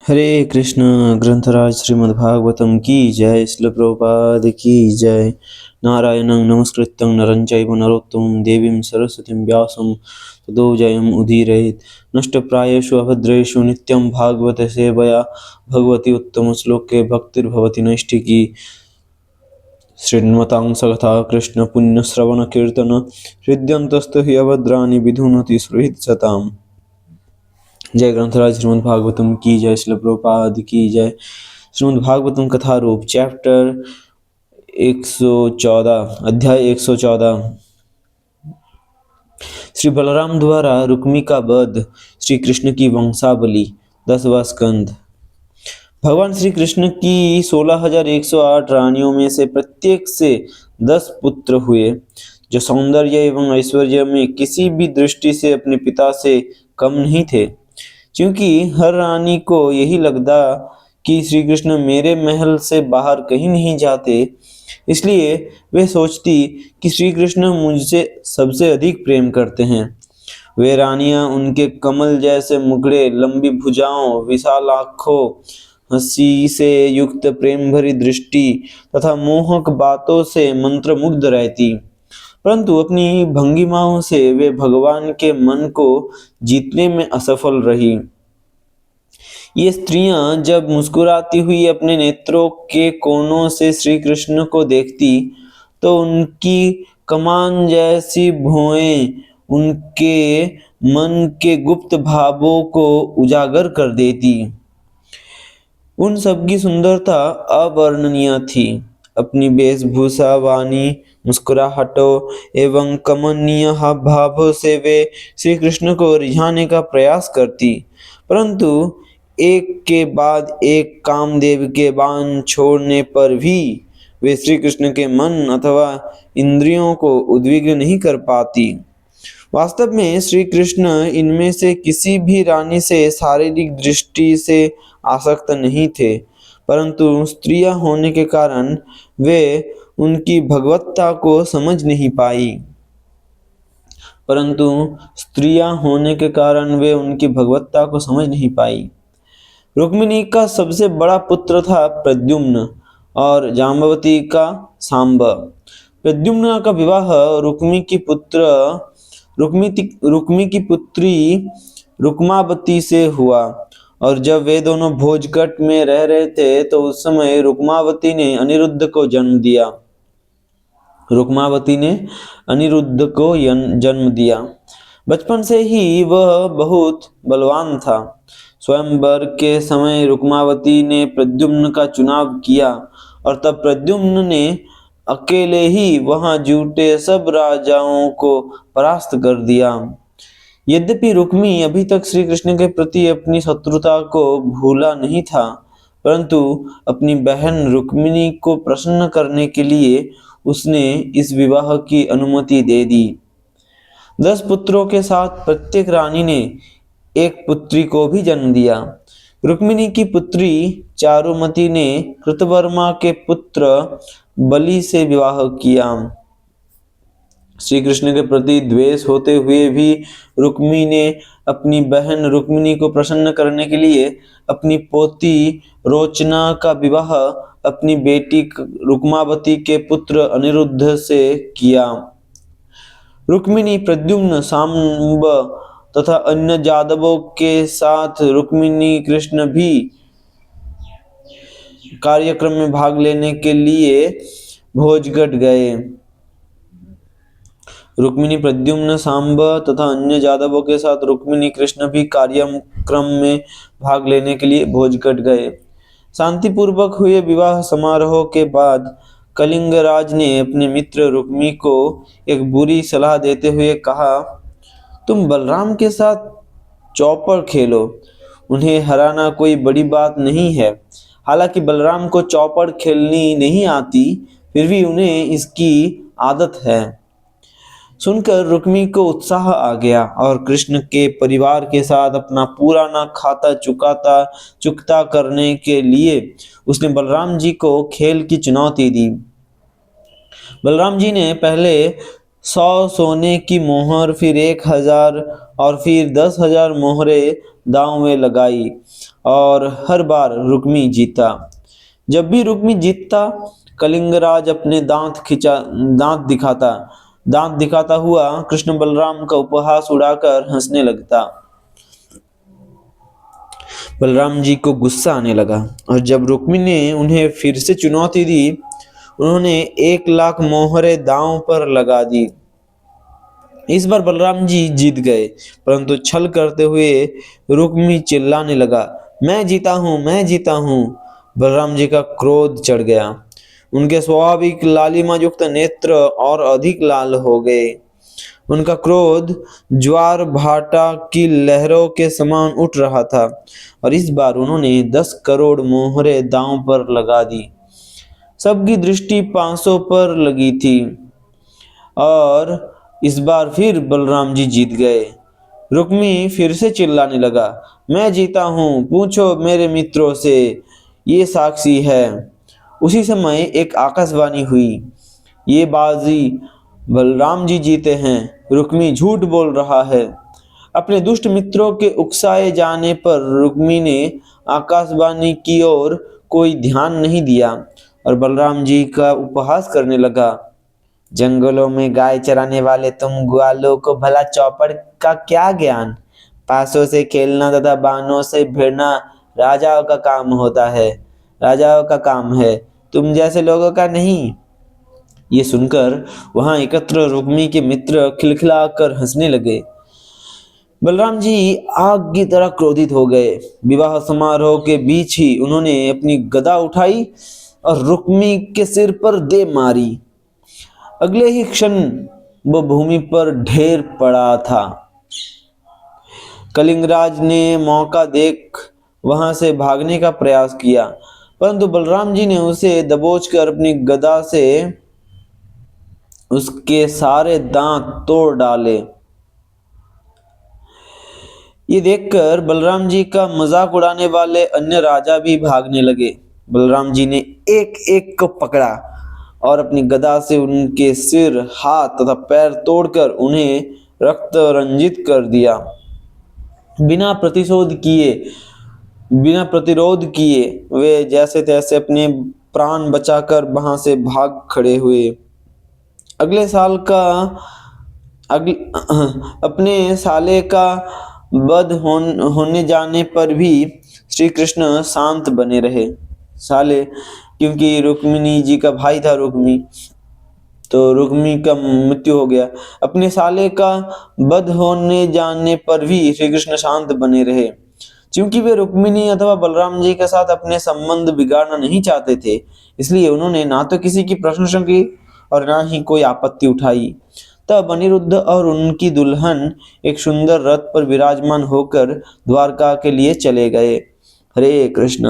हरे कृष्ण। ग्रंथराज श्रीमद्भागवतम की जय। श्रील प्रभुपाद की जय। नारायणं नमस्कृत्यं नरं चैव नरोत्तमं देवीं सरस्वतीं व्यासं ततो जयम् उदीरयेत्। नष्टप्रायेषु अभद्रेषु नित्यं भागवत सेवया भगवती उत्तमश्लोके भक्तिर्भवति नैष्ठिकी। शृण्वतां सकथा कृष्ण पुण्यश्रवणकीर्तन हृद्यन्तस्तु हि अभद्राणि विधुनोति सुहृत्सताम्। जय ग्रंथराज श्रीमद् भागवतम की जय। श्रील प्रभुपाद की जय। श्रीमद् भागवतम कथा रूप चैप्टर 114 अध्याय 114। श्री बलराम द्वारा रुक्मी का वध, श्री कृष्ण की वंशावली, 10वां स्कंद। भगवान श्री कृष्ण की 16,108 रानियों में से प्रत्येक से 10 पुत्र हुए, जो सौंदर्य एवं ऐश्वर्य में किसी भी दृष्टि से अपने पिता से कम नहीं थे। क्योंकि हर रानी को यही लगता कि श्री कृष्ण मेरे महल से बाहर कहीं नहीं जाते, इसलिए वे सोचती कि श्री कृष्ण मुझसे सबसे अधिक प्रेम करते हैं। वे रानियां उनके कमल जैसे मुखड़े, लंबी भुजाओं, विशाल आँखों, हंसी से युक्त प्रेम भरी दृष्टि तथा मोहक बातों से मंत्रमुग्ध रहती, परंतु अपनी भंगिमाओं से वे भगवान के मन को जीतने में असफल रही। ये स्त्रियां जब मुस्कुराती हुई अपने नेत्रों के कोनों से श्री कृष्ण को देखती, तो उनकी कमान जैसी भौहें उनके मन के गुप्त भावों को उजागर कर देती। उन सबकी सुंदरता अवर्णनीय थी। अपनी वेशभूषा, वाणी, मुस्कुराहटों एवं कमनीय हाव भावों से वे श्री कृष्ण को रिझाने का प्रयास करती, परंतु एक के बाद एक कामदेव के बाण छोड़ने पर भी वे श्री कृष्ण के मन अथवा इंद्रियों को उद्विग्न नहीं कर पाती। वास्तव में श्री कृष्ण इनमें से किसी भी रानी से शारीरिक दृष्टि से आसक्त नहीं थे, परंतु स्त्रियां होने के कारण वे उनकी भगवत्ता को समझ नहीं पाई। रुक्मिणी का सबसे बड़ा पुत्र था प्रद्युम्न और जाम्बवती का सांब। प्रद्युम्न का विवाह रुक्मी की पुत्री रुक्मावती से हुआ, और जब वे दोनों भोजकट में रह रहे थे तो उस समय रुक्मावती ने अनिरुद्ध को जन्म दिया। बचपन से ही वह बहुत बलवान था। स्वयंवर के समय रुक्मावती ने प्रद्युम्न का चुनाव किया, और तब प्रद्युम्न ने अकेले ही वहां जुटे सब राजाओं को परास्त कर दिया। यद्यपि रुक्मी अभी तक श्री कृष्ण के प्रति अपनी शत्रुता को भूला नहीं था, परंतु अपनी बहन रुक्मिणी को प्रसन्न करने के लिए उसने इस विवाह की अनुमति दे दी। 10 पुत्रों के साथ प्रत्येक रानी ने एक पुत्री को भी जन्म दिया। रुक्मिणी की पुत्री चारुमती ने कृतवर्मा के पुत्र बलि से विवाह किया। श्री कृष्ण के प्रति द्वेष होते हुए भी रुक्मी ने अपनी बहन रुक्मिणी को प्रसन्न करने के लिए अपनी पोती रोचना का विवाह अपनी बेटी रुक्मावती के पुत्र अनिरुद्ध से किया। रुक्मिणी प्रद्युम्न, सांब तथा अन्य जादवों के साथ रुक्मिणी कृष्ण भी कार्यक्रम में भाग लेने के लिए भोजगट गए। रुक्मिणी प्रद्युम्न, सांब तथा अन्य जादवों के साथ रुक्मिणी कृष्ण भी कार्यक्रम में भाग लेने के लिए भोजगट गए। शांतिपूर्वक हुए विवाह समारोह के बाद कलिंगराज ने अपने मित्र रुक्मी को एक बुरी सलाह देते हुए कहा, तुम बलराम के साथ चौपड़ खेलो, उन्हें हराना कोई बड़ी बात नहीं है। हालांकि बलराम को चौपड़ खेलनी नहीं आती, फिर भी उन्हें इसकी आदत है। सुनकर रुक्मी को उत्साह आ गया और कृष्ण के परिवार के साथ अपना पुराना खाता चुकता करने के लिए उसने बलराम जी को खेल की चुनौती दी। बलराम जी ने पहले 100 सोने की मोहर, फिर 1000 और फिर 10,000 मोहरें दांव में लगाई और हर बार रुक्मी जीता। जब भी रुक्मी जीतता, कलिंगराज अपने दांत दिखाता हुआ कृष्ण बलराम का उपहास उड़ाकर हंसने लगता। बलराम जी को गुस्सा आने लगा और जब रुक्मी ने उन्हें फिर से चुनौती दी, उन्होंने 1,00,000 मोहरें दांव पर लगा दी। इस बार बलराम जी जीत गए, परंतु छल करते हुए रुक्मी चिल्लाने लगा, मैं जीता हूँ, मैं जीता हूँ। बलराम जी का क्रोध चढ़ गया। उनके स्वाभाविक लालिमा युक्त नेत्र और अधिक लाल हो गए। उनका क्रोध ज्वार भाटा की लहरों के समान उठ रहा था और इस बार उन्होंने 10 करोड़ मोहरें दांव पर लगा दी। सबकी दृष्टि 500 पर लगी थी और इस बार फिर बलराम जी जीत गए। रुक्मी फिर से चिल्लाने लगा, मैं जीता हूँ, पूछो मेरे मित्रों से, ये साक्षी है। उसी समय एक आकाशवाणी हुई, ये बाजी बलराम जी जीते हैं, रुक्मी झूठ बोल रहा है। अपने दुष्ट मित्रों के उकसाए जाने पर रुक्मी ने आकाशवाणी की ओर कोई ध्यान नहीं दिया और बलराम जी का उपहास करने लगा। जंगलों में गाय चराने वाले तुम ग्वालों को भला चौपड़ का क्या ज्ञान? पासों से खेलना तथा बानों से भिड़ना राजाओं का काम होता है, राजाओं का काम है, तुम जैसे लोगों का नहीं। ये सुनकर वहां एकत्र रुक्मी के मित्र खिलखिलाकर हंसने लगे। बलराम जी आग की तरह क्रोधित हो गए। विवाह समारोह के बीच ही उन्होंने अपनी गदा उठाई और रुक्मी के सिर पर दे मारी। अगले ही क्षण वो भूमि पर ढेर पड़ा था। कलिंगराज ने मौका देख वहां से भागने का प्रयास किया, परंतु बलराम जी ने उसे दबोचकर अपनी गदा से उसके सारे दांत तोड़ डाले। ये देखकर बलराम जी का मजाक उड़ाने वाले अन्य राजा भी भागने लगे। बलराम जी ने एक एक को पकड़ा और अपनी गदा से उनके सिर, हाथ तथा पैर तोड़कर उन्हें रक्त रंजित कर दिया। बिना प्रतिरोध किए वे जैसे तैसे अपने प्राण बचाकर वहां से भाग खड़े हुए। अगले साल का अपने साले का होने जाने पर भी श्री कृष्ण शांत बने रहे। साले क्योंकि रुक्मिणी जी का भाई था रुक्मी, तो रुक्मी का मृत्यु हो गया। अपने साले का वध होने जाने पर भी श्री कृष्ण शांत बने रहे। क्योंकि वे रुक्मिणी अथवा बलराम जी के साथ अपने संबंध बिगाड़ना नहीं चाहते थे, इसलिए उन्होंने ना तो किसी की प्रशंसा की और ना ही कोई आपत्ति उठाई। तब अनिरुद्ध और उनकी दुल्हन एक सुंदर रथ पर विराजमान होकर द्वारका के लिए चले गए। हरे कृष्ण।